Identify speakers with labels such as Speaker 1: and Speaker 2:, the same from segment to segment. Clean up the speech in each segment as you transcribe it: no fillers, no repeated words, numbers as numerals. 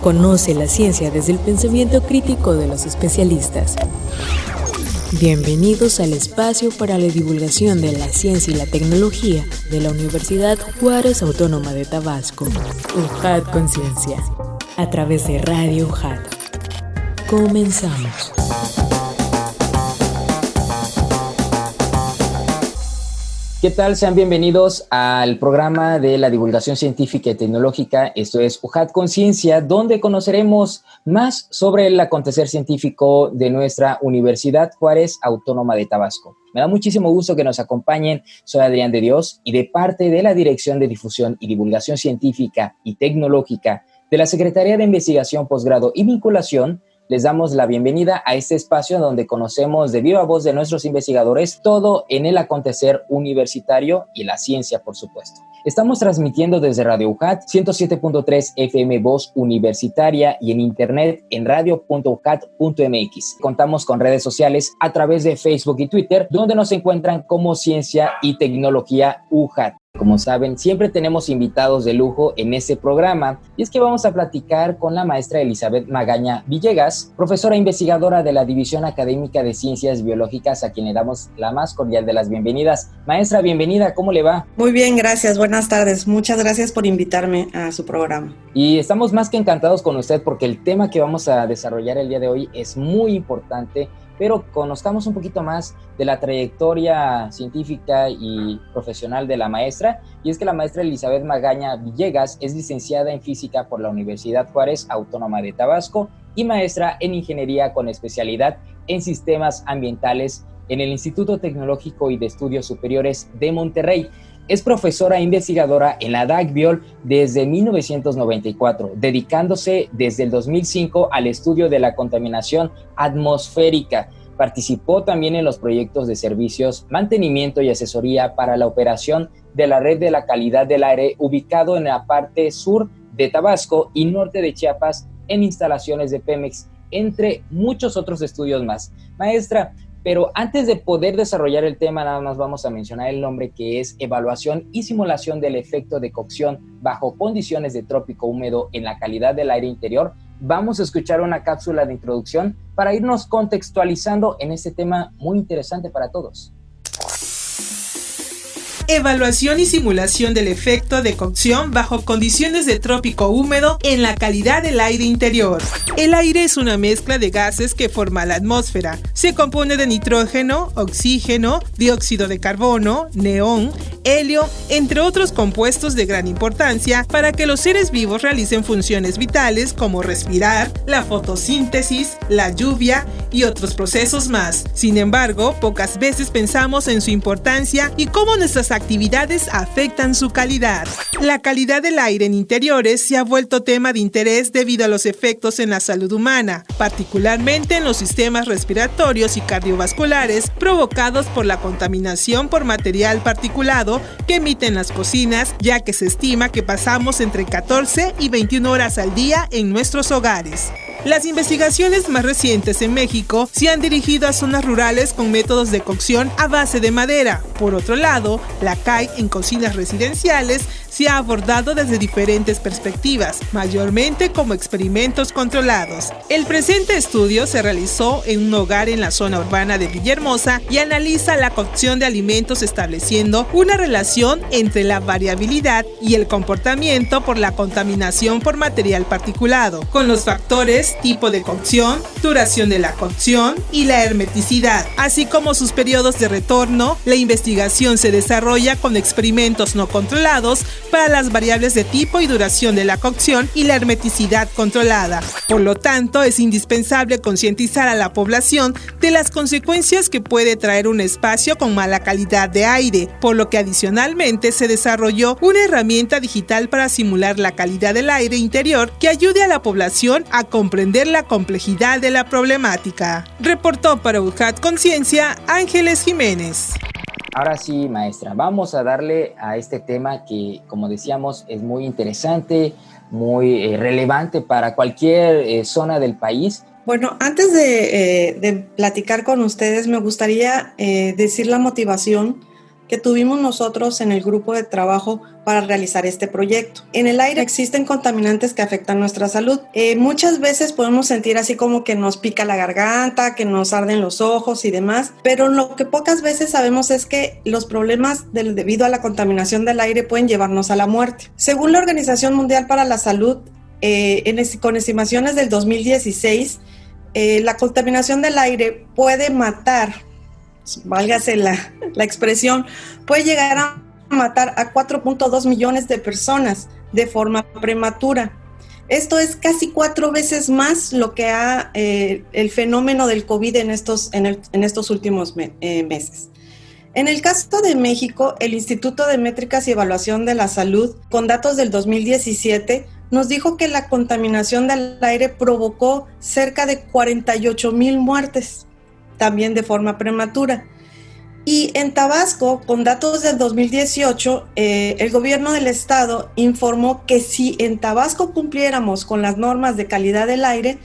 Speaker 1: Conoce la ciencia desde el pensamiento crítico de los especialistas. Bienvenidos al espacio para la divulgación de la ciencia y la tecnología de la Universidad Juárez Autónoma de Tabasco. UJAT Conciencia, a través de Radio UJAT. Comenzamos.
Speaker 2: ¿Qué tal? Sean bienvenidos al programa de la divulgación científica y tecnológica. Esto es UJAT Conciencia, donde conoceremos más sobre el acontecer científico de nuestra Universidad Juárez Autónoma de Tabasco. Me da muchísimo gusto que nos acompañen. Soy Adrián de Dios y de parte de la Dirección de Difusión y Divulgación Científica y Tecnológica de la Secretaría de Investigación, Posgrado y Vinculación, les damos la bienvenida a este espacio donde conocemos de viva voz de nuestros investigadores todo en el acontecer universitario y la ciencia, por supuesto. Estamos transmitiendo desde Radio UJAT 107.3 FM Voz Universitaria y en internet en radio.ujat.mx. Contamos con redes sociales a través de Facebook y Twitter, donde nos encuentran como Ciencia y Tecnología UJAT. Como saben, siempre tenemos invitados de lujo en este programa y es que vamos a platicar con la maestra Elizabeth Magaña Villegas, profesora investigadora de la División Académica de Ciencias Biológicas, a quien le damos la más cordial de las bienvenidas. Maestra, bienvenida, ¿cómo le va?
Speaker 3: Muy bien, gracias, buenas tardes. Muchas gracias por invitarme a su programa.
Speaker 2: Y estamos más que encantados con usted porque el tema que vamos a desarrollar el día de hoy es muy importante, pero conozcamos un poquito más de la trayectoria científica y profesional de la maestra. Y es que la maestra Elizabeth Magaña Villegas es licenciada en Física por la Universidad Juárez Autónoma de Tabasco y maestra en Ingeniería con especialidad en Sistemas Ambientales en el Instituto Tecnológico y de Estudios Superiores de Monterrey. Es profesora e investigadora en la DACBIOL desde 1994, dedicándose desde el 2005 al estudio de la contaminación atmosférica. Participó también en los proyectos de servicios, mantenimiento y asesoría para la operación de la red de la calidad del aire ubicado en la parte sur de Tabasco y norte de Chiapas en instalaciones de Pemex, entre muchos otros estudios más. Maestra, pero antes de poder desarrollar el tema, nada más vamos a mencionar el nombre, que es Evaluación y Simulación del Efecto de Cocción bajo condiciones de trópico húmedo en la calidad del aire interior. Vamos a escuchar una cápsula de introducción para irnos contextualizando en este tema muy interesante para todos.
Speaker 4: Evaluación y simulación del efecto de cocción bajo condiciones de trópico húmedo en la calidad del aire interior. El aire es una mezcla de gases que forma la atmósfera. Se compone de nitrógeno, oxígeno, dióxido de carbono, neón, helio, entre otros compuestos de gran importancia para que los seres vivos realicen funciones vitales como respirar, la fotosíntesis, la lluvia y otros procesos más. Sin embargo, pocas veces pensamos en su importancia y cómo nuestras actividades afectan su calidad. La calidad del aire en interiores se ha vuelto tema de interés debido a los efectos en la salud humana, particularmente en los sistemas respiratorios y cardiovasculares provocados por la contaminación por material particulado que emiten las cocinas, ya que se estima que pasamos entre 14 y 21 horas al día en nuestros hogares. Las investigaciones más recientes en México se han dirigido a zonas rurales con métodos de cocción a base de madera. Por otro lado, la CAI en cocinas residenciales se ha abordado desde diferentes perspectivas, mayormente como experimentos controlados. El presente estudio se realizó en un hogar en la zona urbana de Villahermosa y analiza la cocción de alimentos estableciendo una relación entre la variabilidad y el comportamiento por la contaminación por material particulado, con los factores tipo de cocción, duración de la cocción y la hermeticidad, así como sus periodos de retorno. La investigación se desarrolla con experimentos no controlados para las variables de tipo y duración de la cocción y la hermeticidad controlada. Por lo tanto, es indispensable concientizar a la población de las consecuencias que puede traer un espacio con mala calidad de aire, por lo que adicionalmente se desarrolló una herramienta digital para simular la calidad del aire interior que ayude a la población a comprender la complejidad de la problemática. Reportó para UJAT Conciencia Ángeles Jiménez.
Speaker 2: Ahora sí, maestra, vamos a darle a este tema que, como decíamos, es muy interesante, muy relevante para cualquier zona del país.
Speaker 3: Bueno, antes de platicar con ustedes, me gustaría decir la motivación que tuvimos nosotros en el grupo de trabajo para realizar este proyecto. En el aire existen contaminantes que afectan nuestra salud. Muchas veces podemos sentir así como que nos pica la garganta, que nos arden los ojos y demás, pero lo que pocas veces sabemos es que los problemas debido a la contaminación del aire pueden llevarnos a la muerte. Según la Organización Mundial para la Salud, con estimaciones del 2016, la contaminación del aire puede matar, válgase la expresión, puede llegar a matar a 4.2 millones de personas de forma prematura. Esto es casi 4 veces más lo que ha el fenómeno del COVID en estos últimos meses. En el caso de México, el Instituto de Métricas y Evaluación de la Salud, con datos del 2017, nos dijo que la contaminación del aire provocó cerca de 48,000 muertes, también de forma prematura. Y en Tabasco, con datos del 2018, el gobierno del estado informó que si en Tabasco cumpliéramos con las normas de calidad del aire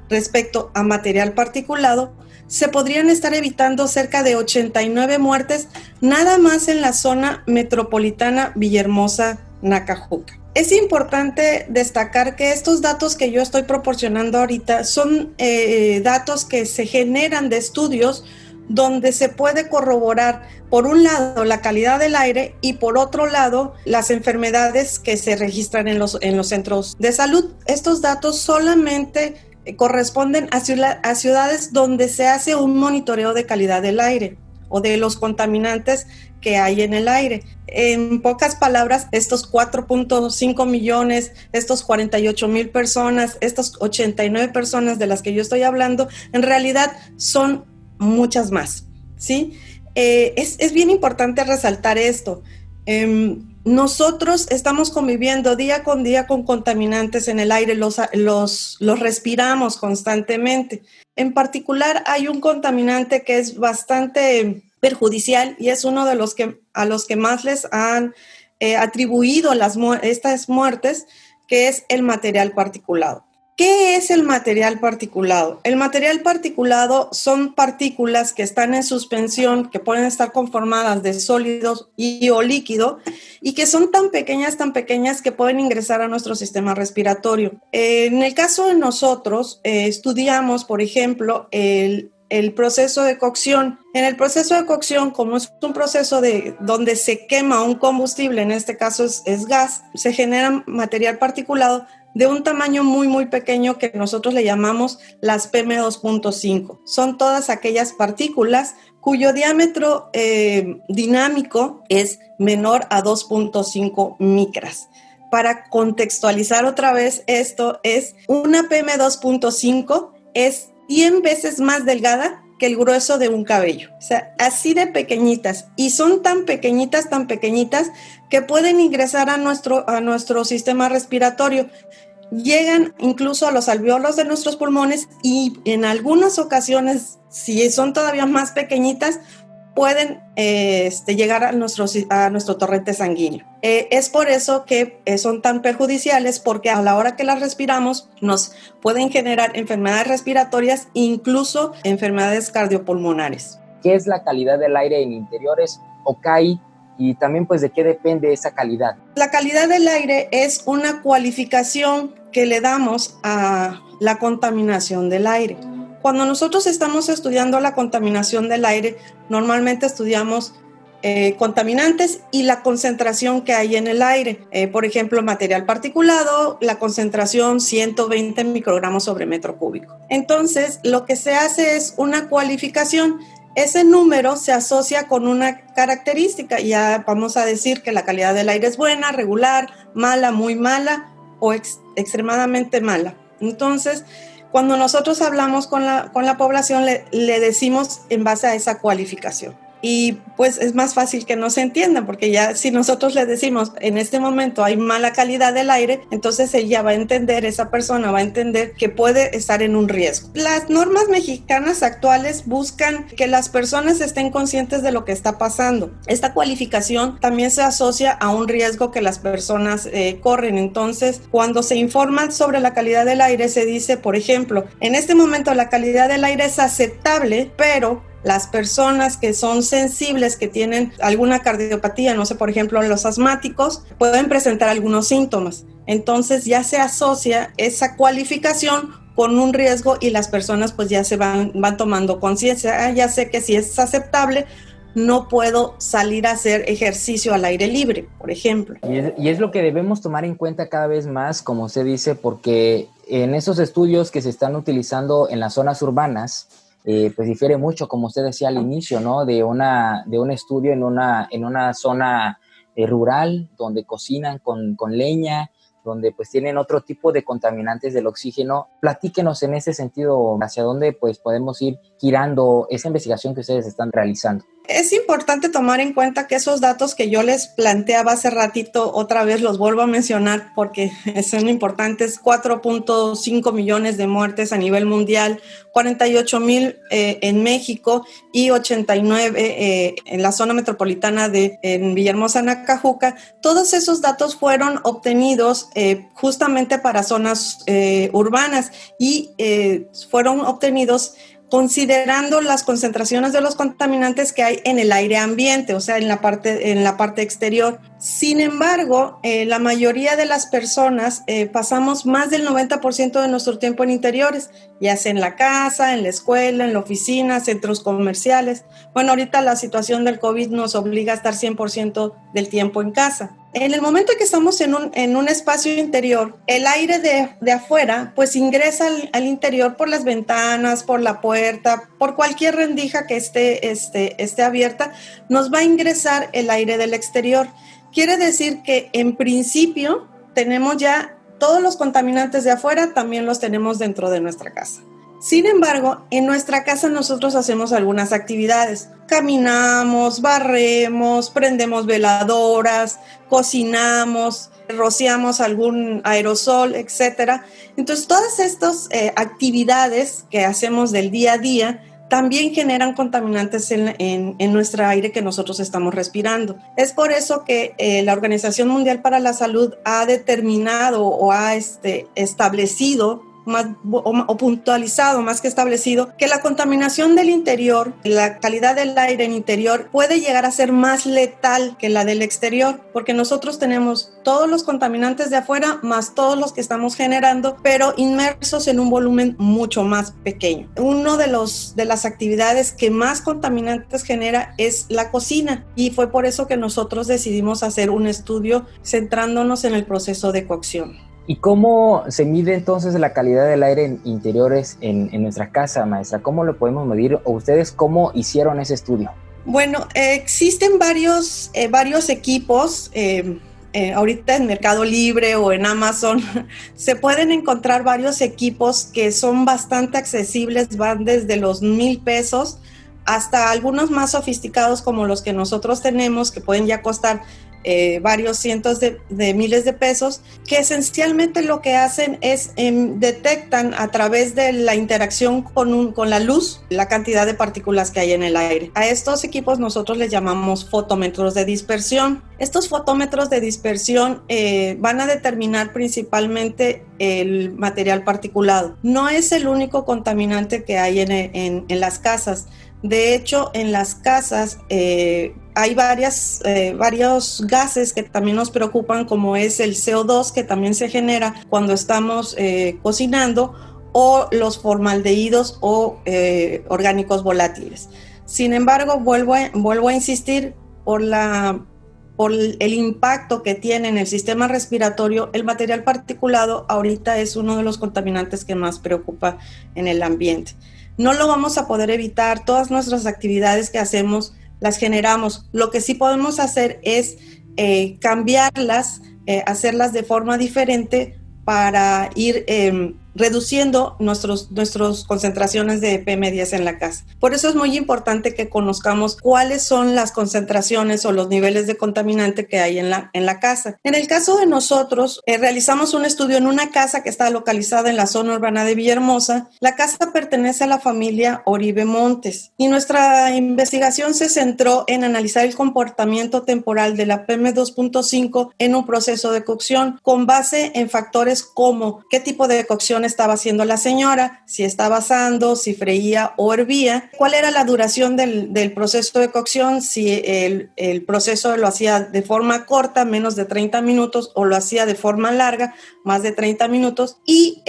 Speaker 3: respecto a material particulado, se podrían estar evitando cerca de 89 muertes nada más en la zona metropolitana Villahermosa-Nacajuca. Es importante destacar que estos datos que yo estoy proporcionando ahorita son datos que se generan de estudios donde se puede corroborar, por un lado, la calidad del aire y por otro lado, las enfermedades que se registran en los centros de salud. Estos datos solamente corresponden a ciudades donde se hace un monitoreo de calidad del aire o de los contaminantes que hay en el aire. En pocas palabras, estos 4.5 millones, estos 48,000 personas, estas 89 personas de las que yo estoy hablando, en realidad son muchas más, ¿sí? Es bien importante resaltar esto. Nosotros estamos conviviendo día con día con contaminantes en el aire, los respiramos constantemente. En particular, hay un contaminante que es bastante perjudicial y es uno de los que a los que más les han atribuido estas muertes, que es el material particulado. ¿Qué es el material particulado? El material particulado son partículas que están en suspensión, que pueden estar conformadas de sólidos o líquido y que son tan pequeñas que pueden ingresar a nuestro sistema respiratorio. En el caso de nosotros, estudiamos, por ejemplo, el proceso de cocción. En el proceso de cocción, como es un proceso donde se quema un combustible, en este caso es gas, se genera material particulado de un tamaño muy, muy pequeño que nosotros le llamamos las PM2.5. Son todas aquellas partículas cuyo diámetro dinámico es menor a 2.5 micras. Para contextualizar otra vez esto, es una PM2.5 es 100 veces más delgada que el grueso de un cabello. O sea, así de pequeñitas. Y son tan pequeñitas que pueden ingresar a nuestro sistema respiratorio. Llegan incluso a los alvéolos de nuestros pulmones y en algunas ocasiones, si son todavía más pequeñitas, pueden llegar a nuestro torrente sanguíneo. Es por eso que son tan perjudiciales, porque a la hora que las respiramos nos pueden generar enfermedades respiratorias, incluso enfermedades cardiopulmonares.
Speaker 2: ¿Qué es la calidad del aire en interiores o CAI? Y también, pues, ¿de qué depende esa calidad?
Speaker 3: La calidad del aire es una cualificación que le damos a la contaminación del aire. Cuando nosotros estamos estudiando la contaminación del aire, normalmente estudiamos contaminantes y la concentración que hay en el aire. Por ejemplo, material particulado, la concentración 120 microgramos sobre metro cúbico. Entonces, lo que se hace es una cualificación. Ese número se asocia con una característica. Ya vamos a decir que la calidad del aire es buena, regular, mala, muy mala o extremadamente mala. Entonces, cuando nosotros hablamos con la población, le decimos en base a esa cualificación. Y pues es más fácil que no se entienda, porque ya si nosotros le decimos en este momento hay mala calidad del aire, entonces esa persona va a entender que puede estar en un riesgo. Las normas mexicanas actuales buscan que las personas estén conscientes de lo que está pasando. Esta cualificación también se asocia a un riesgo que las personas corren. Entonces, cuando se informa sobre la calidad del aire, se dice, por ejemplo, en este momento la calidad del aire es aceptable, pero Las personas que son sensibles, que tienen alguna cardiopatía, no sé, por ejemplo, los asmáticos, pueden presentar algunos síntomas. Entonces ya se asocia esa cualificación con un riesgo y las personas pues ya se van tomando conciencia. Ya sé que si es aceptable, no puedo salir a hacer ejercicio al aire libre, por ejemplo.
Speaker 2: Y es lo que debemos tomar en cuenta cada vez más, como usted dice, porque en esos estudios que se están utilizando en las zonas urbanas, pues difiere mucho, como usted decía al inicio, ¿no? De un estudio en una zona rural, donde cocinan con leña, donde pues tienen otro tipo de contaminantes del oxígeno. Platíquenos en ese sentido, hacia dónde pues podemos ir girando esa investigación que ustedes están realizando.
Speaker 3: Es importante tomar en cuenta que esos datos que yo les planteaba hace ratito, otra vez los vuelvo a mencionar porque son importantes: 4.5 millones de muertes a nivel mundial, 48,000 en México y 89 en la zona metropolitana en Villahermosa, Nacajuca. Todos esos datos fueron obtenidos justamente para zonas urbanas y fueron obtenidos considerando las concentraciones de los contaminantes que hay en el aire ambiente, o sea, en la parte exterior. Sin embargo, la mayoría de las personas pasamos más del 90% de nuestro tiempo en interiores, ya sea en la casa, en la escuela, en la oficina, centros comerciales. Bueno, ahorita la situación del COVID nos obliga a estar 100% del tiempo en casa. En el momento en que estamos en un espacio interior, el aire de afuera pues ingresa al interior por las ventanas, por la puerta, por cualquier rendija que esté abierta, nos va a ingresar el aire del exterior. Quiere decir que en principio tenemos ya todos los contaminantes de afuera, también los tenemos dentro de nuestra casa. Sin embargo, en nuestra casa nosotros hacemos algunas actividades. Caminamos, barremos, prendemos veladoras, cocinamos, rociamos algún aerosol, etc. Entonces, todas estas actividades que hacemos del día a día también generan contaminantes en nuestro aire que nosotros estamos respirando. Es por eso que la Organización Mundial para la Salud ha determinado o ha establecido o puntualizado, más que establecido, que la contaminación del interior, la calidad del aire en interior puede llegar a ser más letal que la del exterior, porque nosotros tenemos todos los contaminantes de afuera más todos los que estamos generando, pero inmersos en un volumen mucho más pequeño. Uno de las actividades que más contaminantes genera es la cocina, y fue por eso que nosotros decidimos hacer un estudio centrándonos en el proceso de cocción.
Speaker 2: ¿Y cómo se mide entonces la calidad del aire en interiores en nuestra casa, maestra? ¿Cómo lo podemos medir? ¿O ustedes cómo hicieron ese estudio?
Speaker 3: Bueno, existen varios equipos. Ahorita en Mercado Libre o en Amazon se pueden encontrar varios equipos que son bastante accesibles, van desde los $1,000 hasta algunos más sofisticados como los que nosotros tenemos, que pueden ya costar varios cientos de miles de pesos, que esencialmente lo que hacen es detectan a través de la interacción con la luz la cantidad de partículas que hay en el aire. A estos equipos nosotros les llamamos fotómetros de dispersión. Estos fotómetros de dispersión van a determinar principalmente el material particulado. No es el único contaminante que hay en las casas. De hecho, en las casas hay varios gases que también nos preocupan, como es el CO2, que también se genera cuando estamos cocinando, o los formaldehídos o orgánicos volátiles. Sin embargo, vuelvo a insistir, por el impacto que tiene en el sistema respiratorio, el material particulado ahorita es uno de los contaminantes que más preocupa en el ambiente. No lo vamos a poder evitar, todas nuestras actividades que hacemos las generamos. Lo que sí podemos hacer es cambiarlas, hacerlas de forma diferente para ir reduciendo nuestras concentraciones de PM10 en la casa. Por eso es muy importante que conozcamos cuáles son las concentraciones o los niveles de contaminante que hay en la casa. En el caso de nosotros, realizamos un estudio en una casa que está localizada en la zona urbana de Villahermosa. La casa pertenece a la familia Oribe Montes y nuestra investigación se centró en analizar el comportamiento temporal de la PM2.5 en un proceso de cocción con base en factores como qué tipo de cocción cocción estaba haciendo la señora, si estaba asando, si freía o hervía, cuál era la duración del proceso de cocción, si el proceso lo hacía de forma corta, menos de 30 minutos, o lo hacía de forma larga, más de 30 minutos. Y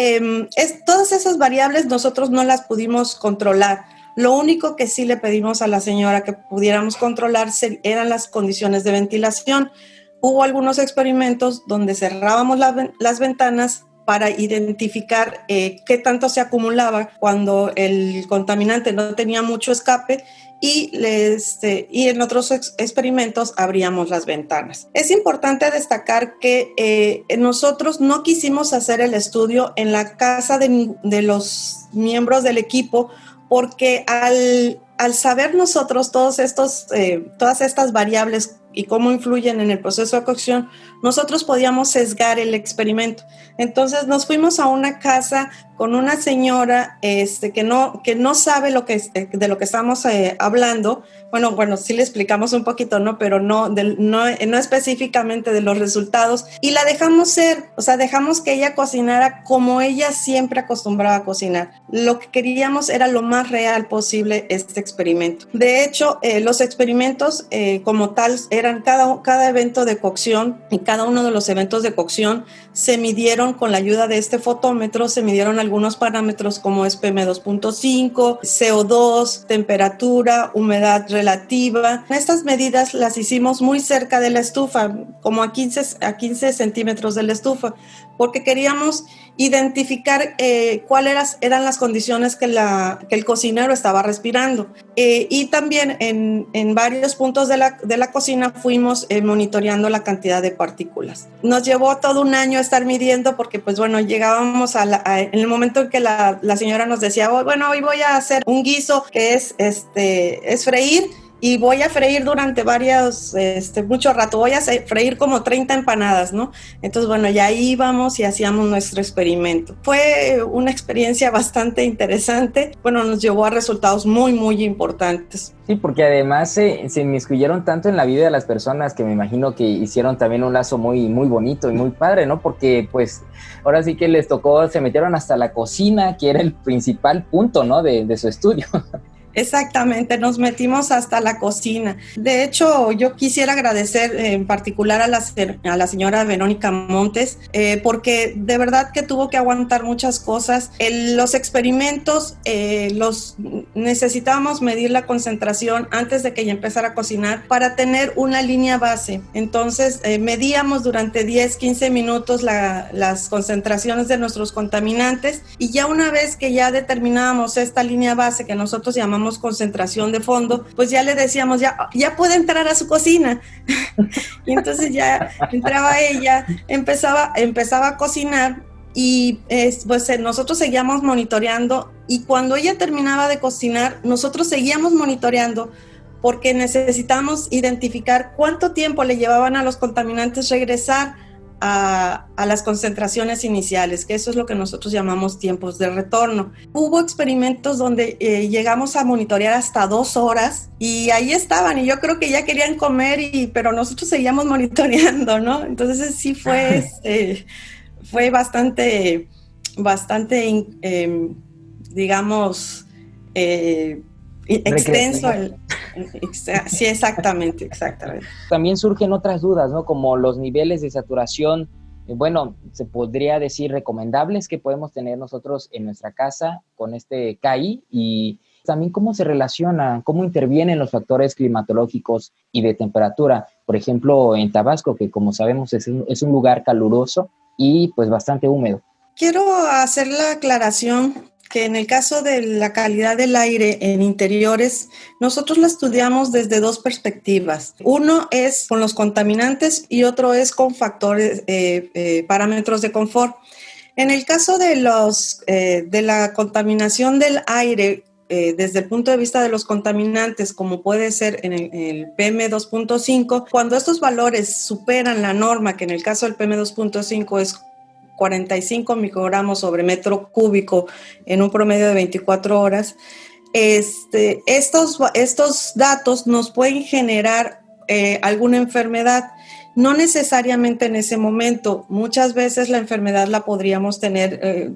Speaker 3: todas esas variables nosotros no las pudimos controlar. Lo único que sí le pedimos a la señora que pudiéramos controlar eran las condiciones de ventilación. Hubo algunos experimentos donde cerrábamos las ventanas para identificar qué tanto se acumulaba cuando el contaminante no tenía mucho escape y en otros experimentos abríamos las ventanas. Es importante destacar que nosotros no quisimos hacer el estudio en la casa de los miembros del equipo porque al saber nosotros todas estas variables y cómo influyen en el proceso de cocción, nosotros podíamos sesgar el experimento. Entonces nos fuimos a una casa con una señora que no sabe de lo que estamos hablando. Bueno, sí le explicamos un poquito, ¿no? Pero no específicamente de los resultados. Y la dejamos dejamos que ella cocinara como ella siempre acostumbraba a cocinar. Lo que queríamos era lo más real posible este experimento. De hecho, los experimentos como tal eran cada evento de cocción, y cada uno de los eventos de cocción se midieron con la ayuda de este fotómetro, se midieron algunos parámetros como es PM2.5, CO2, temperatura, humedad relativa. Estas medidas las hicimos muy cerca de la estufa, como a 15 centímetros de la estufa, porque queríamos identificar cuáles eran las condiciones que el cocinero estaba respirando. Y también en varios puntos de la cocina fuimos monitoreando la cantidad de partículas. Nos llevó todo un año estar midiendo porque, pues bueno, llegábamos en el momento en que la señora nos decía, bueno, hoy voy a hacer un guiso que es freír, y voy a freír durante mucho rato, voy a freír como 30 empanadas, ¿no? Entonces, bueno, ya íbamos y hacíamos nuestro experimento. Fue una experiencia bastante interesante, bueno, nos llevó a resultados muy, muy importantes.
Speaker 2: Sí, porque además se inmiscuyeron tanto en la vida de las personas que me imagino que hicieron también un lazo muy, muy bonito y muy padre, ¿no? Porque pues ahora sí que les tocó, se metieron hasta la cocina, que era el principal punto, ¿no? de su estudio.
Speaker 3: Exactamente, nos metimos hasta la cocina. De hecho, yo quisiera agradecer en particular a la señora Verónica Montes, porque de verdad que tuvo que aguantar muchas cosas. Los experimentos necesitábamos medir la concentración antes de que ella empezara a cocinar para tener una línea base. Entonces, medíamos durante 10, 15 minutos las concentraciones de nuestros contaminantes, y ya una vez que ya determinábamos esta línea base que nosotros llamamos concentración de fondo, pues ya le decíamos, ya puede entrar a su cocina. Y entonces ya entraba ella, empezaba a cocinar, y pues nosotros seguíamos monitoreando, y cuando ella terminaba de cocinar, nosotros seguíamos monitoreando porque necesitamos identificar cuánto tiempo le llevaban a los contaminantes regresar a las concentraciones iniciales, que eso es lo que nosotros llamamos tiempos de retorno. Hubo experimentos donde llegamos a monitorear hasta 2 horas, y ahí estaban, y yo creo que ya querían comer, pero nosotros seguíamos monitoreando, ¿no? Entonces sí fue bastante, digamos, extenso. Sí, exactamente.
Speaker 2: También surgen otras dudas, ¿no? Como los niveles de saturación, bueno, se podría decir recomendables que podemos tener nosotros en nuestra casa con este KI, y también cómo se relaciona, cómo intervienen los factores climatológicos y de temperatura. Por ejemplo, en Tabasco, que como sabemos es un lugar caluroso y pues bastante húmedo.
Speaker 3: Quiero hacer la aclaración que en el caso de la calidad del aire en interiores, nosotros la estudiamos desde 2 perspectivas. Uno es con los contaminantes y otro es con factores, parámetros de confort. En el caso de la contaminación del aire, desde el punto de vista de los contaminantes, como puede ser en el PM2.5, cuando estos valores superan la norma, que en el caso del PM2.5 es 45 microgramos sobre metro cúbico en un promedio de 24 horas, estos datos nos pueden generar alguna enfermedad. No necesariamente en ese momento, muchas veces la enfermedad la podríamos tener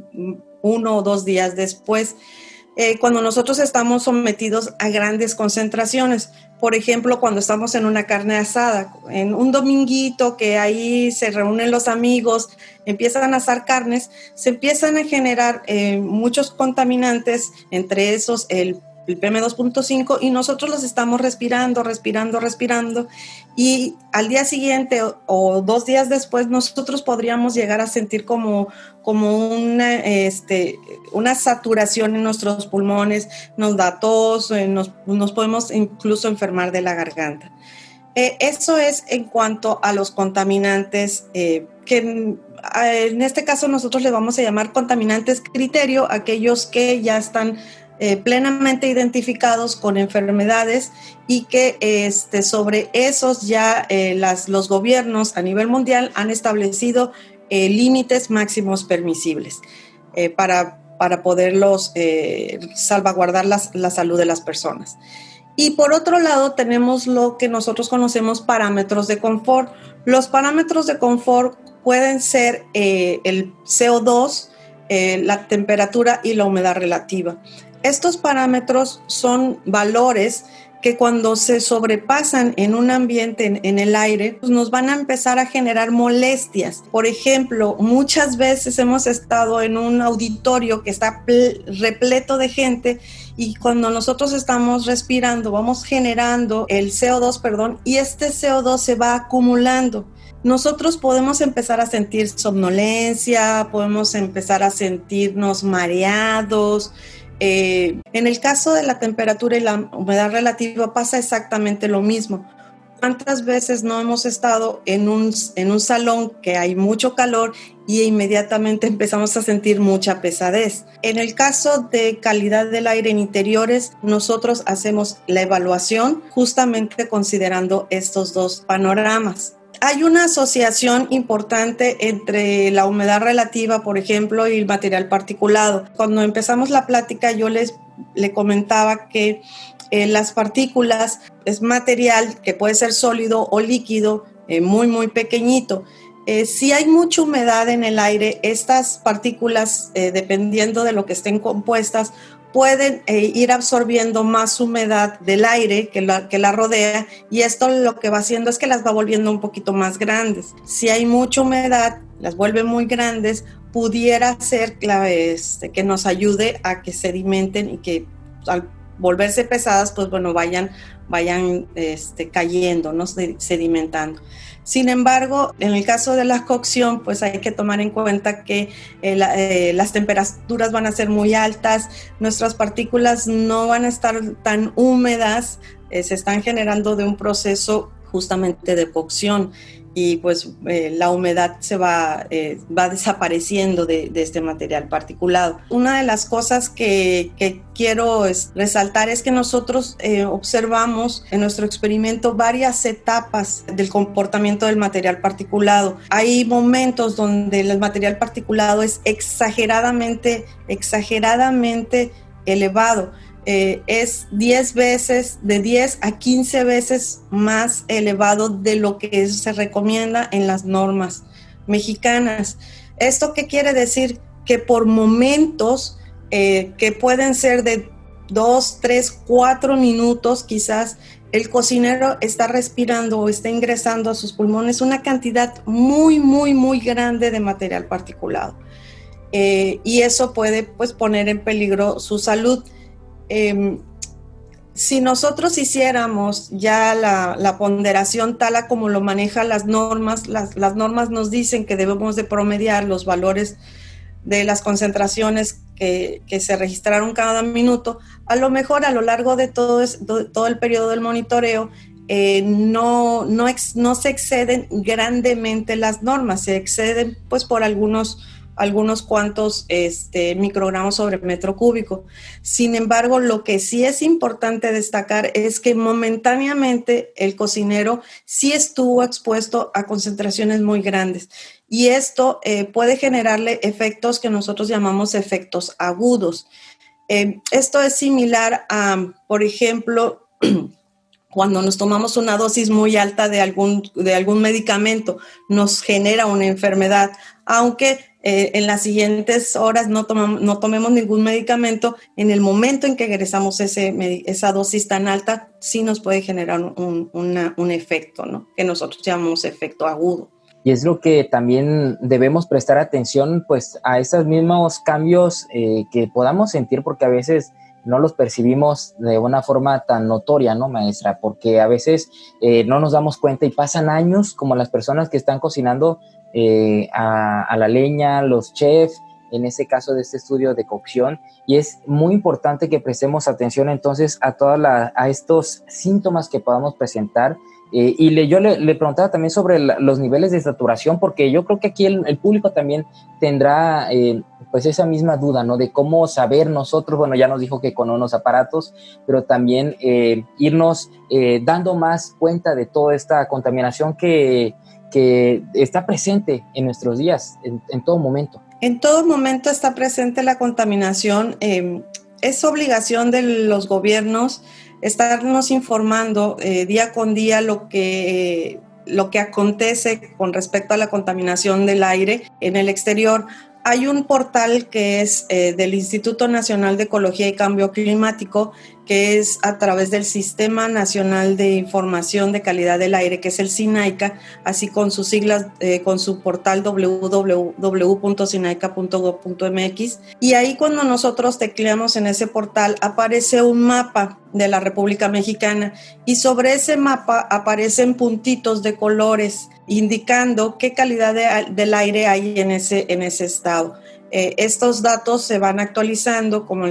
Speaker 3: 1 o 2 días después. Cuando nosotros estamos sometidos a grandes concentraciones, por ejemplo, cuando estamos en una carne asada, en un dominguito que ahí se reúnen los amigos, empiezan a asar carnes, se empiezan a generar muchos contaminantes, entre esos el PM2.5, y nosotros los estamos respirando, y al día siguiente o 2 días después nosotros podríamos llegar a sentir como una saturación en nuestros pulmones, nos da tos, nos podemos incluso enfermar de la garganta. Eso es en cuanto a los contaminantes que en este caso nosotros le vamos a llamar contaminantes criterio, aquellos que ya están plenamente identificados con enfermedades y que sobre esos ya los gobiernos a nivel mundial han establecido límites máximos permisibles para poderlos salvaguardar la salud de las personas. Y por otro lado tenemos lo que nosotros conocemos parámetros de confort. Los parámetros de confort pueden ser el CO2, la temperatura y la humedad relativa. Estos parámetros son valores que cuando se sobrepasan en un ambiente, en el aire, pues nos van a empezar a generar molestias. Por ejemplo, muchas veces hemos estado en un auditorio que está repleto de gente y cuando nosotros estamos respirando, vamos generando el CO2, y este CO2 se va acumulando. Nosotros podemos empezar a sentir somnolencia, podemos empezar a sentirnos mareados. En el caso de la temperatura y la humedad relativa pasa exactamente lo mismo. ¿Cuántas veces no hemos estado en un salón que hay mucho calor y inmediatamente empezamos a sentir mucha pesadez? En el caso de calidad del aire en interiores, nosotros hacemos la evaluación justamente considerando estos dos panoramas. Hay una asociación importante entre la humedad relativa, por ejemplo, y el material particulado. Cuando empezamos la plática, yo le comentaba que las partículas es material que puede ser sólido o líquido, muy, muy pequeñito. Si hay mucha humedad en el aire, estas partículas, dependiendo de lo que estén compuestas, pueden ir absorbiendo más humedad del aire que la rodea, y esto lo que va haciendo es que las va volviendo un poquito más grandes. Si hay mucha humedad, las vuelve muy grandes, pudiera ser que nos ayude a que sedimenten y que al volverse pesadas, pues bueno, vayan cayendo, ¿no? Sedimentando. Sin embargo, en el caso de la cocción, pues hay que tomar en cuenta que las temperaturas van a ser muy altas, nuestras partículas no van a estar tan húmedas, se están generando de un proceso justamente de cocción, y pues la humedad se va desapareciendo de este material particulado. Una de las cosas que quiero resaltar es que nosotros observamos en nuestro experimento varias etapas del comportamiento del material particulado. Hay momentos donde el material particulado es exageradamente elevado. Es 10 veces, de 10 a 15 veces más elevado de lo que se recomienda en las normas mexicanas. ¿Esto qué quiere decir? Que por momentos que pueden ser de 2, 3, 4 minutos, quizás el cocinero está respirando o está ingresando a sus pulmones una cantidad muy, muy, muy grande de material particulado. Y eso puede, pues, poner en peligro su salud. Si nosotros hiciéramos ya la ponderación tal a como lo manejan las normas, las normas nos dicen que debemos de promediar los valores de las concentraciones que se registraron cada minuto. A lo mejor a lo largo de todo el periodo del monitoreo no se exceden grandemente las normas, se exceden pues por algunos cuantos microgramos sobre metro cúbico. Sin embargo, lo que sí es importante destacar es que momentáneamente el cocinero sí estuvo expuesto a concentraciones muy grandes, y esto puede generarle efectos que nosotros llamamos efectos agudos. Esto es similar a, por ejemplo, cuando nos tomamos una dosis muy alta de algún medicamento, nos genera una enfermedad. aunque en las siguientes horas no tomemos ningún medicamento. En el momento en que egresamos esa dosis tan alta, sí nos puede generar un efecto, ¿no? Que nosotros llamamos efecto agudo.
Speaker 2: Y es lo que también debemos prestar atención, pues, a esos mismos cambios que podamos sentir, porque a veces no los percibimos de una forma tan notoria, ¿no, maestra? Porque a veces no nos damos cuenta y pasan años, como las personas que están cocinando a la leña, los chefs, en ese caso de este estudio de cocción, y es muy importante que prestemos atención entonces a estos síntomas que podamos presentar. Yo le preguntaba también sobre los niveles de saturación, porque yo creo que aquí el público también tendrá pues esa misma duda, ¿no? De cómo saber nosotros, bueno, ya nos dijo que con unos aparatos, pero también irnos dando más cuenta de toda esta contaminación que está presente en nuestros días, en todo momento.
Speaker 3: En todo momento está presente la contaminación. Es obligación de los gobiernos estarnos informando día con día lo que acontece con respecto a la contaminación del aire en el exterior. Hay un portal que es del Instituto Nacional de Ecología y Cambio Climático, que es a través del Sistema Nacional de Información de Calidad del Aire, que es el SINAICA, así con sus siglas, con su portal www.sinaica.gov.mx. Y ahí cuando nosotros tecleamos en ese portal aparece un mapa de la República Mexicana, y sobre ese mapa aparecen puntitos de colores indicando qué calidad del aire hay en ese estado. Estos datos se van actualizando, como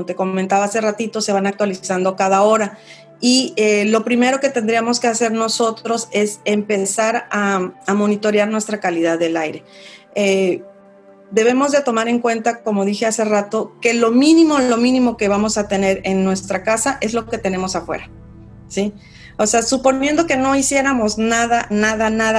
Speaker 3: te comentaba hace ratito, se van actualizando cada hora. Y lo primero que tendríamos que hacer nosotros es empezar a monitorear nuestra calidad del aire. Debemos de tomar en cuenta, como dije hace rato, que lo mínimo que vamos a tener en nuestra casa es lo que tenemos afuera, ¿sí? O sea, suponiendo que no hiciéramos nada,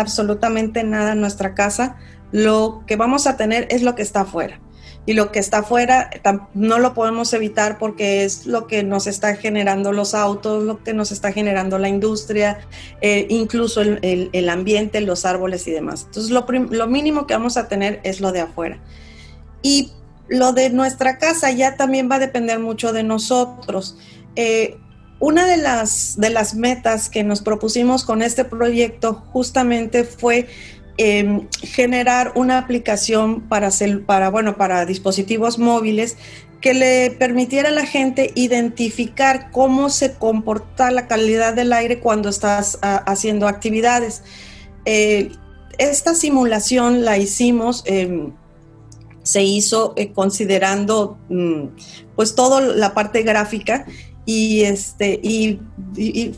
Speaker 3: absolutamente nada en nuestra casa, lo que vamos a tener es lo que está afuera. Y lo que está afuera no lo podemos evitar porque es lo que nos está generando los autos, lo que nos está generando la industria, incluso el ambiente, los árboles y demás. Entonces, lo mínimo que vamos a tener es lo de afuera. Y lo de nuestra casa ya también va a depender mucho de nosotros. Una de las metas que nos propusimos con este proyecto justamente fue generar una aplicación para dispositivos móviles que le permitiera a la gente identificar cómo se comporta la calidad del aire cuando estás haciendo actividades. Esta simulación la hicimos, se hizo considerando pues toda la parte gráfica, y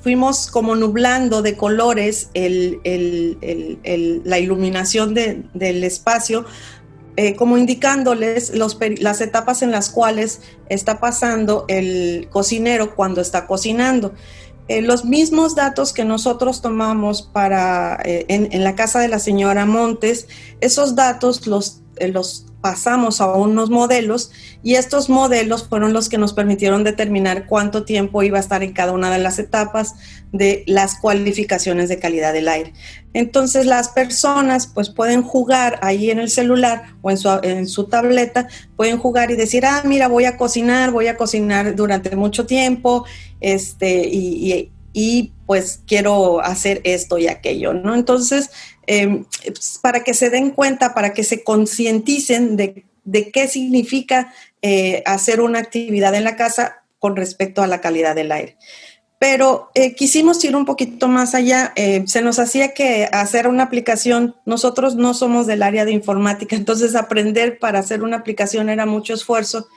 Speaker 3: fuimos como nublando de colores la iluminación del espacio, como indicándoles las etapas en las cuales está pasando el cocinero cuando está cocinando. Los mismos datos que nosotros tomamos en la casa de la señora Montes, esos datos los pasamos a unos modelos, y estos modelos fueron los que nos permitieron determinar cuánto tiempo iba a estar en cada una de las etapas de las cualificaciones de calidad del aire. Entonces las personas pues pueden jugar ahí en el celular o en su tableta, pueden jugar y decir, mira, voy a cocinar durante mucho tiempo, y pues quiero hacer esto y aquello, ¿no? Entonces, para que se den cuenta, para que se concienticen de qué significa hacer una actividad en la casa con respecto a la calidad del aire. Pero quisimos ir un poquito más allá. Se nos hacía que hacer una aplicación, nosotros no somos del área de informática, entonces aprender para hacer una aplicación era mucho esfuerzo,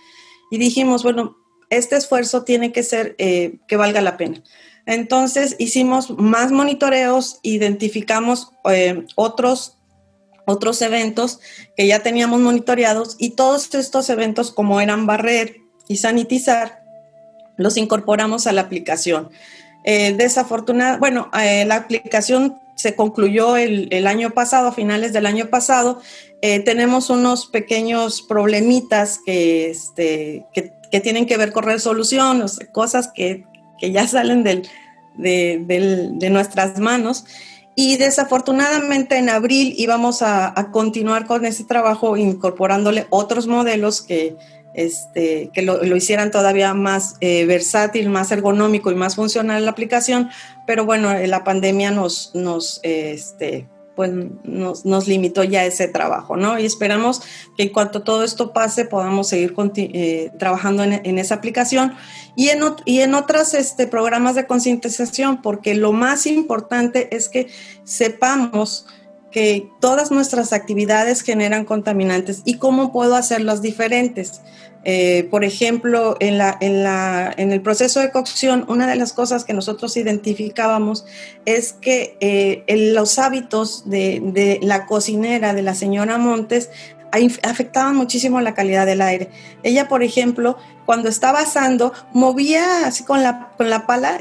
Speaker 3: y dijimos, bueno, este esfuerzo tiene que ser que valga la pena. Entonces hicimos más monitoreos, identificamos otros eventos que ya teníamos monitoreados, y todos estos eventos, como eran barrer y sanitizar, los incorporamos a la aplicación. La aplicación se concluyó el año pasado, a finales del año pasado. Tenemos unos pequeños problemitas que tienen que ver con resolución, cosas que ya salen de nuestras manos, Y desafortunadamente en abril íbamos a continuar con ese trabajo incorporándole otros modelos que lo hicieran todavía más versátil, más ergonómico y más funcional en la aplicación, pero bueno, la pandemia nos limitó ya ese trabajo, ¿no? Y esperamos que en cuanto todo esto pase podamos seguir trabajando en esa aplicación y en otros programas de concientización, porque lo más importante es que sepamos que todas nuestras actividades generan contaminantes y cómo puedo hacerlas diferentes. Por ejemplo, en el proceso de cocción, una de las cosas que nosotros identificábamos es que los hábitos de la cocinera, de la señora Montes, afectaban muchísimo la calidad del aire. Ella, por ejemplo, cuando estaba asando, movía así con la pala,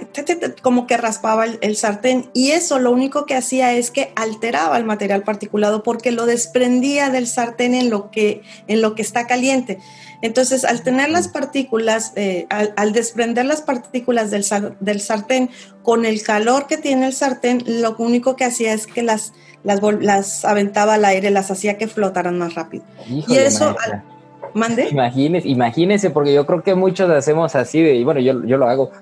Speaker 3: como que raspaba el sartén, y eso lo único que hacía es que alteraba el material particulado porque lo desprendía del sartén en lo que está caliente. Entonces, al tener las partículas, al desprender las partículas del sartén con el calor que tiene el sartén, lo único que hacía es que las aventaba al aire, las hacía que flotaran más rápido.
Speaker 2: Híjole, y eso,
Speaker 3: ¿mande?
Speaker 2: Imagínese, porque yo creo que muchos hacemos así y bueno, yo lo hago.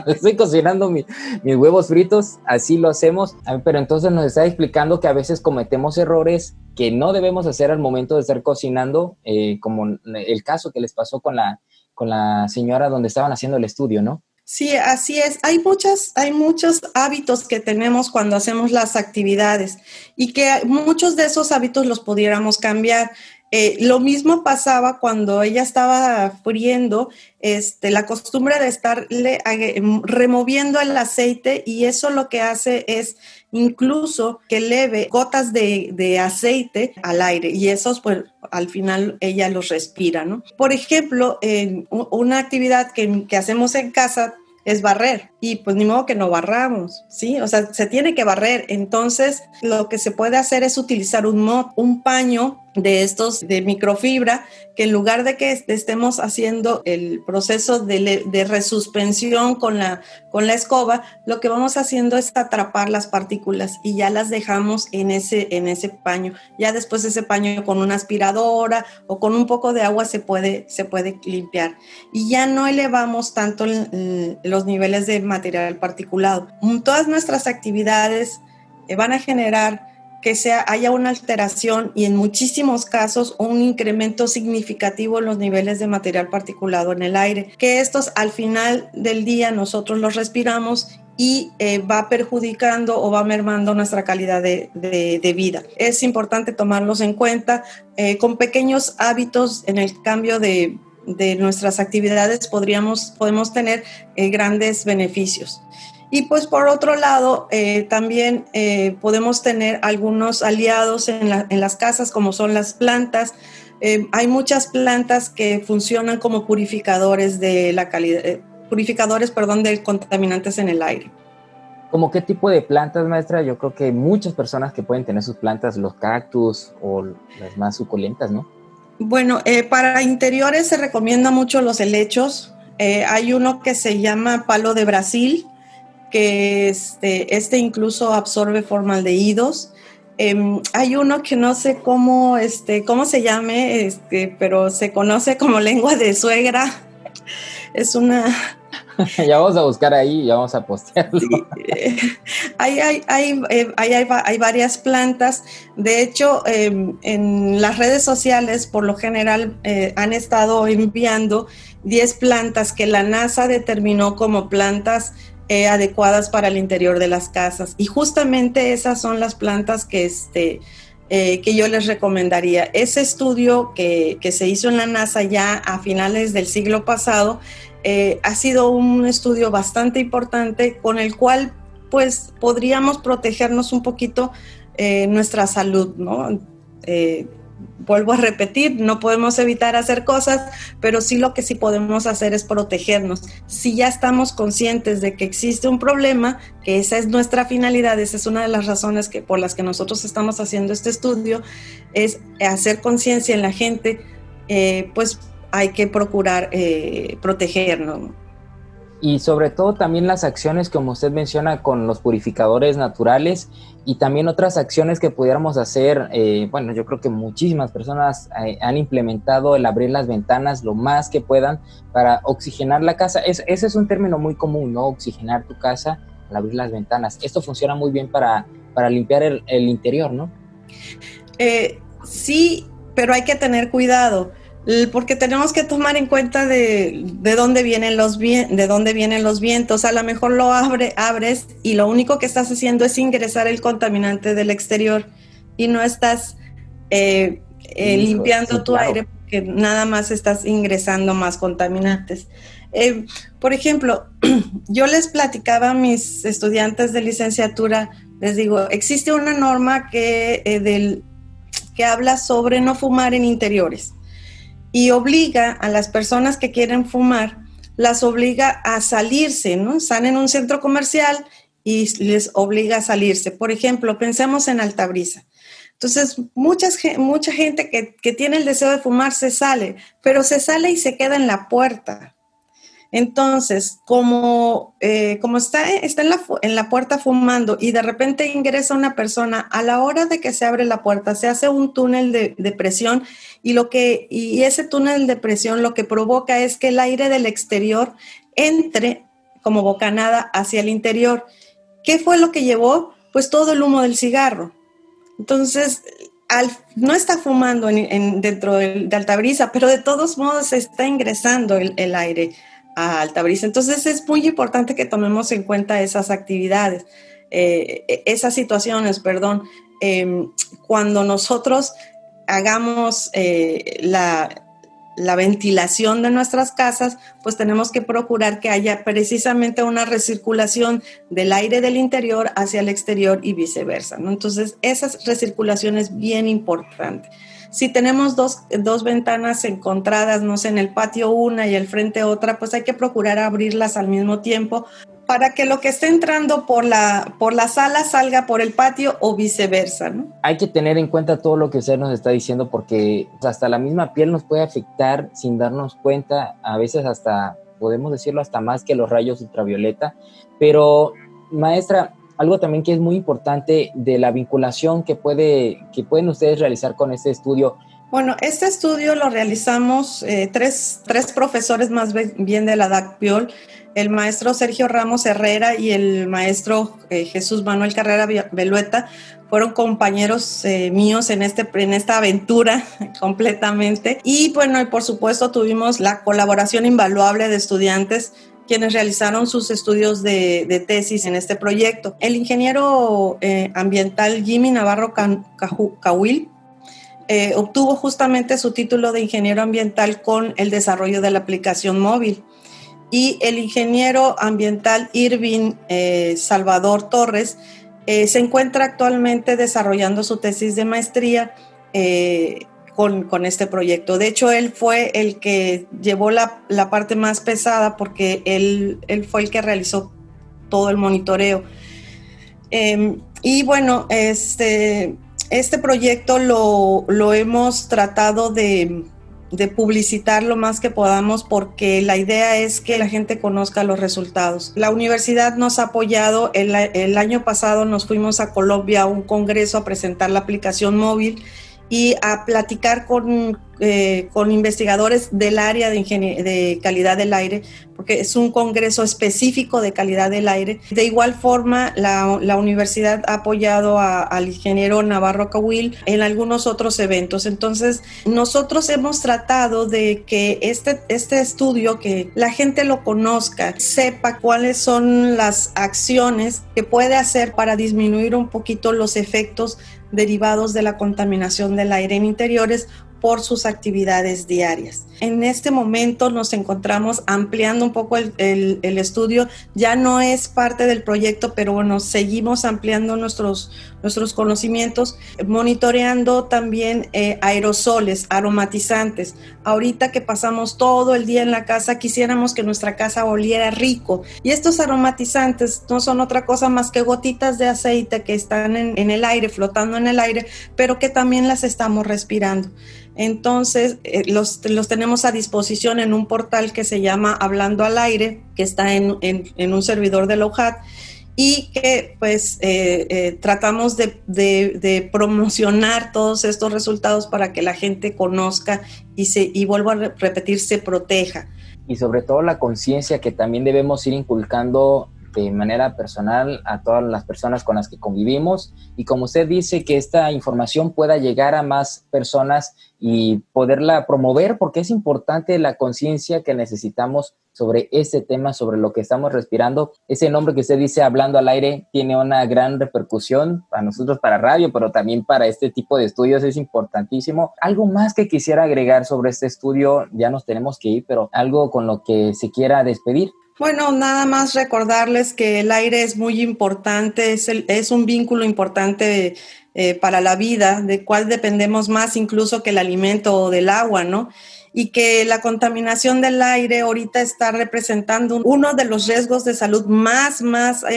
Speaker 2: Estoy cocinando mis huevos fritos, así lo hacemos, pero entonces nos está explicando que a veces cometemos errores que no debemos hacer al momento de estar cocinando, como el caso que les pasó con la señora donde estaban haciendo el estudio, ¿no?
Speaker 3: Sí, así es. Hay muchos hábitos que tenemos cuando hacemos las actividades y que muchos de esos hábitos los pudiéramos cambiar. Lo mismo pasaba cuando ella estaba friendo, la costumbre de estarle removiendo el aceite, y eso lo que hace es incluso que eleve gotas de aceite al aire, y esos pues al final ella los respira, ¿no? Por ejemplo, una actividad que hacemos en casa es barrer, y pues ni modo que no barramos, ¿sí? O sea, se tiene que barrer. Entonces, lo que se puede hacer es utilizar un paño de estos de microfibra, que en lugar de que estemos haciendo el proceso de resuspensión con la escoba, lo que vamos haciendo es atrapar las partículas y ya las dejamos en ese paño. Ya después ese paño con una aspiradora o con un poco de agua se puede limpiar, y ya no elevamos tanto los niveles de material particulado. Todas nuestras actividades van a generar que haya una alteración y en muchísimos casos un incremento significativo en los niveles de material particulado en el aire, que estos al final del día nosotros los respiramos y va perjudicando o va mermando nuestra calidad de vida. Es importante tomarlos en cuenta. Con pequeños hábitos en el cambio de nuestras actividades podemos tener grandes beneficios. Y pues por otro lado, también podemos tener algunos aliados en las casas, como son las plantas. Hay muchas plantas que funcionan como purificadores de contaminantes en el aire.
Speaker 2: ¿Cómo qué tipo de plantas, maestra? Yo creo que hay muchas personas que pueden tener sus plantas, los cactus o las más suculentas, ¿no?
Speaker 3: Bueno, para interiores se recomienda mucho los helechos. Hay uno que se llama palo de Brasil, que incluso absorbe formaldehídos. Hay uno que no sé cómo se llame, pero se conoce como lengua de suegra. Es una...
Speaker 2: Ya vamos a buscar ahí, ya vamos a postearlo. Sí,
Speaker 3: hay varias plantas. De hecho, en las redes sociales, por lo general, han estado enviando 10 plantas que la NASA determinó como plantas adecuadas para el interior de las casas, y justamente esas son las plantas que yo les recomendaría. Ese estudio que se hizo en la NASA ya a finales del siglo pasado ha sido un estudio bastante importante, con el cual pues podríamos protegernos un poquito nuestra salud, ¿no? Vuelvo a repetir, no podemos evitar hacer cosas, pero sí lo que sí podemos hacer es protegernos. Si ya estamos conscientes de que existe un problema, que esa es nuestra finalidad, esa es una de las razones por las que nosotros estamos haciendo este estudio, es hacer conciencia en la gente, pues hay que procurar protegernos.
Speaker 2: Y sobre todo también las acciones, como usted menciona, con los purificadores naturales y también otras acciones que pudiéramos hacer. Bueno, yo creo que muchísimas personas han implementado el abrir las ventanas lo más que puedan para oxigenar la casa. Ese es un término muy común, ¿no? Oxigenar tu casa al abrir las ventanas. Esto funciona muy bien para limpiar el interior, ¿no?
Speaker 3: Sí, pero hay que tener cuidado, porque tenemos que tomar en cuenta de dónde vienen los vientos. A lo mejor lo abres y lo único que estás haciendo es ingresar el contaminante del exterior y no estás limpiando
Speaker 2: sí,
Speaker 3: tu aire, porque nada más estás ingresando más contaminantes. Por ejemplo, yo les platicaba a mis estudiantes de licenciatura, les digo, existe una norma que habla sobre no fumar en interiores y obliga a las personas que quieren fumar, las obliga a salirse, ¿no? Están en un centro comercial y les obliga a salirse. Por ejemplo, pensemos en Altabrisa. Entonces, mucha gente que tiene el deseo de fumar se sale, pero se sale y se queda en la puerta. Entonces, como está en la puerta fumando y de repente ingresa una persona, a la hora de que se abre la puerta, se hace un túnel de presión y ese túnel de presión lo que provoca es que el aire del exterior entre como bocanada hacia el interior. ¿Qué fue lo que llevó? Pues todo el humo del cigarro. Entonces, no está fumando dentro de Altabrisa, pero de todos modos está ingresando el aire a Altabrisa. Entonces es muy importante que tomemos en cuenta esas actividades, esas situaciones, cuando nosotros hagamos la ventilación de nuestras casas, pues tenemos que procurar que haya precisamente una recirculación del aire del interior hacia el exterior y viceversa, ¿no? Entonces esa recirculación es bien importante. Si tenemos dos ventanas encontradas, no sé, en el patio una y al frente otra, pues hay que procurar abrirlas al mismo tiempo para que lo que esté entrando por la sala salga por el patio o viceversa, ¿no?
Speaker 2: Hay que tener en cuenta todo lo que usted nos está diciendo, porque hasta la misma piel nos puede afectar sin darnos cuenta, a veces hasta, podemos decirlo, hasta más que los rayos ultravioleta. Pero, maestra, algo también que es muy importante de la vinculación que pueden ustedes realizar con este estudio.
Speaker 3: Bueno, este estudio lo realizamos tres profesores más bien de la DACPIOL, el maestro Sergio Ramos Herrera y el maestro Jesús Manuel Carrera Belueta. Fueron compañeros míos en esta aventura completamente. Y bueno, y por supuesto tuvimos la colaboración invaluable de estudiantes quienes realizaron sus estudios de tesis en este proyecto. El ingeniero ambiental Jimmy Navarro Cahuil obtuvo justamente su título de ingeniero ambiental con el desarrollo de la aplicación móvil. Y el ingeniero ambiental Irving Salvador Torres se encuentra actualmente desarrollando su tesis de maestría con este proyecto. De hecho, él fue el que llevó la parte más pesada porque él fue el que realizó todo el monitoreo. Y bueno, este proyecto lo hemos tratado de publicitar lo más que podamos, porque la idea es que la gente conozca los resultados. La universidad nos ha apoyado. El año pasado nos fuimos a Colombia a un congreso a presentar la aplicación móvil y a platicar con investigadores del área de calidad del aire, porque es un congreso específico de calidad del aire. De igual forma, la universidad ha apoyado al ingeniero Navarro Cahuil en algunos otros eventos. Entonces, nosotros hemos tratado de que este estudio, que la gente lo conozca, sepa cuáles son las acciones que puede hacer para disminuir un poquito los efectos derivados de la contaminación del aire en interiores por sus actividades diarias. En este momento nos encontramos ampliando un poco el estudio. Ya no es parte del proyecto, pero bueno, seguimos ampliando nuestros nuestros conocimientos, monitoreando también aerosoles, aromatizantes. Ahorita que pasamos todo el día en la casa, quisiéramos que nuestra casa oliera rico. Y estos aromatizantes no son otra cosa más que gotitas de aceite que están en el aire, flotando en el aire, pero que también las estamos respirando. Entonces, los tenemos a disposición en un portal que se llama Hablando al Aire, que está en un servidor de la UJAT, y que pues tratamos de promocionar todos estos resultados para que la gente conozca y vuelvo a repetir, se proteja.
Speaker 2: Y sobre todo la conciencia que también debemos ir inculcando de manera personal a todas las personas con las que convivimos, y como usted dice, que esta información pueda llegar a más personas y poderla promover, porque es importante la conciencia que necesitamos sobre este tema, sobre lo que estamos respirando. Ese nombre que usted dice, Hablando al Aire, tiene una gran repercusión para nosotros, para radio, pero también para este tipo de estudios es importantísimo. Algo más que quisiera agregar sobre este estudio, ya nos tenemos que ir, pero algo con lo que se quiera despedir.
Speaker 3: Bueno, nada más recordarles que el aire es muy importante, es un vínculo importante para la vida, de cual dependemos más incluso que el alimento o del agua, ¿no? Y que la contaminación del aire ahorita está representando uno de los riesgos de salud más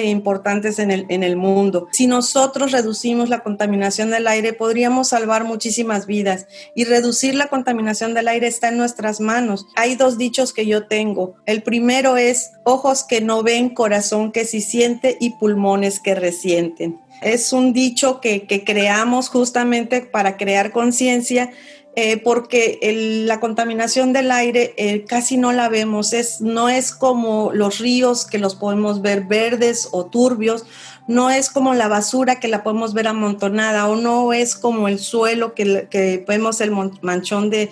Speaker 3: importantes en el mundo. Si nosotros reducimos la contaminación del aire, podríamos salvar muchísimas vidas, y reducir la contaminación del aire está en nuestras manos. Hay 2 dichos que yo tengo. El primero es: ojos que no ven, corazón que sí siente y pulmones que resienten. Es un dicho que creamos justamente para crear conciencia, porque la contaminación del aire casi no la vemos, no es como los ríos que los podemos ver verdes o turbios, no es como la basura que la podemos ver amontonada, o no es como el suelo que vemos el manchón de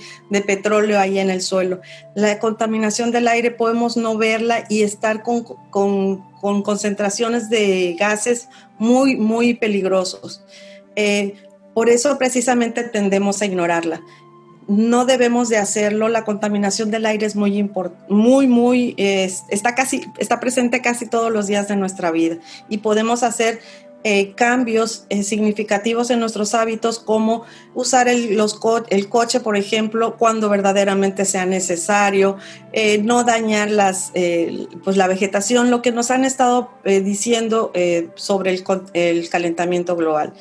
Speaker 3: petróleo ahí en el suelo. La contaminación del aire podemos no verla y estar con concentraciones de gases muy, muy peligrosos. Por eso precisamente tendemos a ignorarla. No debemos de hacerlo. La contaminación del aire es está presente casi todos los días de nuestra vida, y podemos hacer cambios significativos en nuestros hábitos, como usar el coche, por ejemplo, cuando verdaderamente sea necesario, no dañar la vegetación, lo que nos han estado diciendo sobre el calentamiento global.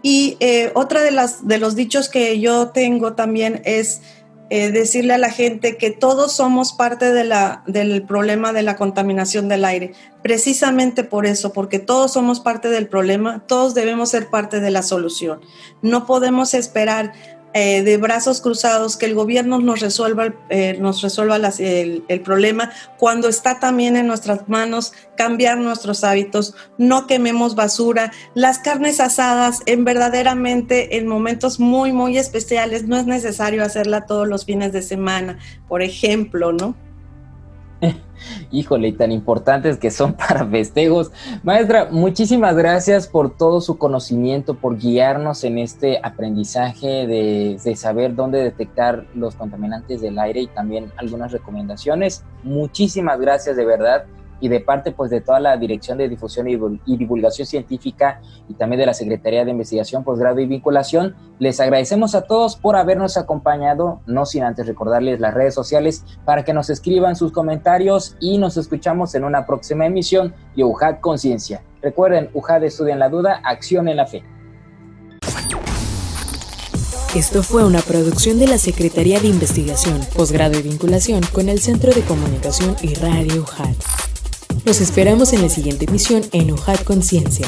Speaker 3: Y otra de los dichos que yo tengo también es decirle a la gente que todos somos parte del problema de la contaminación del aire. Precisamente por eso, porque todos somos parte del problema, todos debemos ser parte de la solución. No podemos esperar de brazos cruzados que el gobierno nos resuelva el problema, cuando está también en nuestras manos cambiar nuestros hábitos. No quememos basura. Las carnes asadas, verdaderamente en momentos muy, muy especiales, no es necesario hacerla todos los fines de semana, por ejemplo, ¿no?
Speaker 2: Híjole, y tan importantes que son para festejos. Maestra, muchísimas gracias por todo su conocimiento, por guiarnos en este aprendizaje de saber dónde detectar los contaminantes del aire, y también algunas recomendaciones. Muchísimas gracias, de verdad. Y de parte pues de toda la Dirección de Difusión y Divulgación Científica, y también de la Secretaría de Investigación, Posgrado y Vinculación, les agradecemos a todos por habernos acompañado, no sin antes recordarles las redes sociales para que nos escriban sus comentarios, y nos escuchamos en una próxima emisión de UJAT Conciencia. Recuerden, UJAT estudia en la duda, acción en la fe.
Speaker 1: Esto fue una producción de la Secretaría de Investigación, Posgrado y Vinculación con el Centro de Comunicación y Radio UJAT. Los esperamos en la siguiente emisión en UJAT Conciencia.